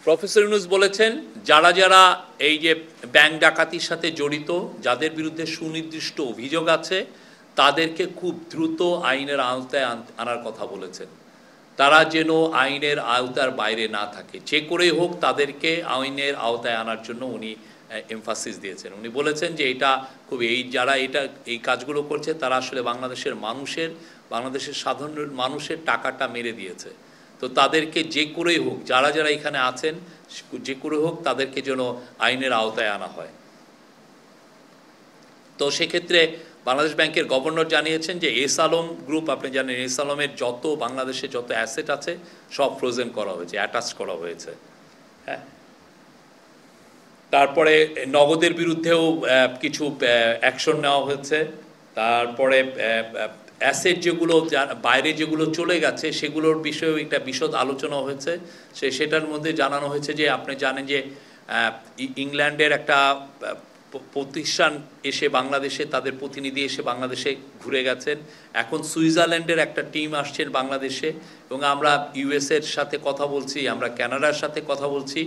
Professor Yunus বলেছেন যারা যারা এই যে ব্যাংক ডাকাতির সাথে জড়িত, যাদের বিরুদ্ধে সুনির্দিষ্ট অভিযোগ আছে, তাদেরকে খুব দ্রুত আইনের আওতায় আনার কথা বলেছেন। তারা যেন আইনের আওতার বাইরে না থাকে, যে করেই হোক তাদেরকে আইনের আওতায় আনার জন্য উনি এমফাসিস দিয়েছেন। উনি বলেছেন যে এটা খুব যারা এই কাজগুলো করছে তারা আসলে বাংলাদেশের সাধারণ মানুষের টাকাটা মেরে দিয়েছে। তো তাদেরকে যে করেই হোক, যারা যারা এখানে আছেন যে করে হোক তাদেরকে যেন আইনের আওতায় আনা হয়। তো সেক্ষেত্রে বাংলাদেশ ব্যাংকের গভর্নর জানিয়েছেন যে এস আলম গ্রুপ, আপনি জানেন এস আলমের বাংলাদেশে যত অ্যাসেট আছে সব ফ্রোজেন করা হয়েছে, অ্যাটাচ করা হয়েছে। হ্যাঁ, তারপরে নগদের বিরুদ্ধেও কিছু অ্যাকশন নেওয়া হয়েছে। তারপরে অ্যাসেট যেগুলো বাইরে যেগুলো চলে গেছে সেগুলোর বিষয়েও একটা বিশদ আলোচনা হয়েছে। সেটার মধ্যে জানানো হয়েছে যে আপনি জানেন যে ইংল্যান্ডের একটা প্রতিষ্ঠান এসে বাংলাদেশে, তাদের প্রতিনিধি এসে বাংলাদেশে ঘুরে গেছেন। এখন সুইজারল্যান্ডের একটা টিম আসছেন বাংলাদেশে, এবং আমরা ইউএসের সাথে কথা বলছি, আমরা কানাডার সাথে কথা বলছি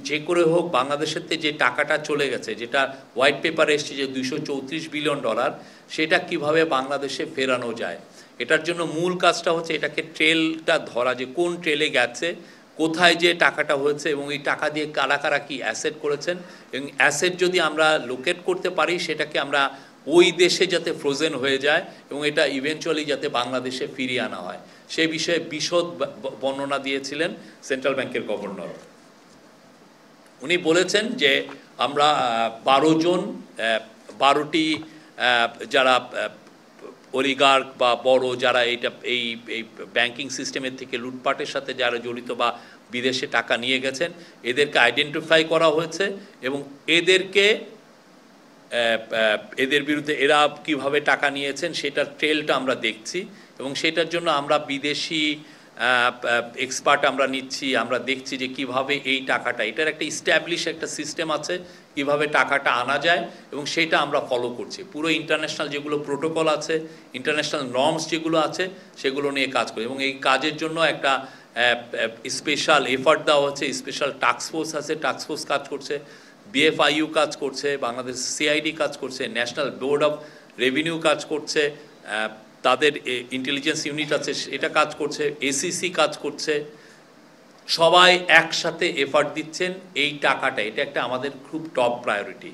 যে করে হোক বাংলাদেশের যে টাকাটা চলে গেছে, যেটা হোয়াইট পেপারে এসছে যে $234 বিলিয়ন, সেটা কিভাবে বাংলাদেশে ফেরানো যায়। এটার জন্য মূল কাজটা হচ্ছে এটাকে ট্রেলটা ধরা, যে কোন ট্রেলে গেছে, কোথায় যে টাকাটা হয়েছে, এবং এই টাকা দিয়ে কারা কারা কী অ্যাসেট করেছেন, এবং অ্যাসেট যদি আমরা লোকেট করতে পারি সেটাকে আমরা ওই দেশে যাতে ফ্রোজেন হয়ে যায় এবং এটা ইভেনচুয়ালি যাতে বাংলাদেশে ফিরিয়ে আনা হয়, সেই বিষয়ে বিশদ বর্ণনা দিয়েছিলেন সেন্ট্রাল ব্যাংকের গভর্নর। উনি বলেছেন যে আমরা 12টি যারা অলিগার্ক বা বড় যারা এই ব্যাংকিং সিস্টেমের থেকে লুটপাটের সাথে যারা জড়িত বা বিদেশে টাকা নিয়ে গেছেন, এদেরকে আইডেন্টিফাই করা হয়েছে, এবং এদের বিরুদ্ধে এরা কিভাবে টাকা নিয়েছেন সেটার ট্রেলটা আমরা দেখছি, এবং সেটার জন্য আমরা বিদেশি এক্সপার্ট আমরা নিচ্ছি। আমরা দেখছি যে কিভাবে এই টাকাটা, এটার একটা ইস্টাবলিশ একটা সিস্টেম আছে কিভাবে টাকাটা আনা যায়, এবং সেটা আমরা ফলো করছি। পুরো ইন্টারন্যাশনাল যেগুলো প্রোটোকল আছে, ইন্টারন্যাশনাল নর্মস যেগুলো আছে, সেগুলো নিয়ে কাজ করি, এবং এই কাজের জন্য একটা স্পেশাল এফার্ট দেওয়া হচ্ছে। স্পেশাল টাস্কফোর্স আছে, টাস্কফোর্স কাজ করছে, BFIU কাজ করছে, বাংলাদেশ CID কাজ করছে, ন্যাশনাল বোর্ড অফ রেভিনিউ কাজ করছে, তাদের ইন্টেলিজেন্স ইউনিট আছে এটা কাজ করছে, ACC কাজ করছে। সবাই একসাথে এফার্ট দিচ্ছেন এই টাকাটা, এটা একটা আমাদের খুব টপ প্রায়োরিটি।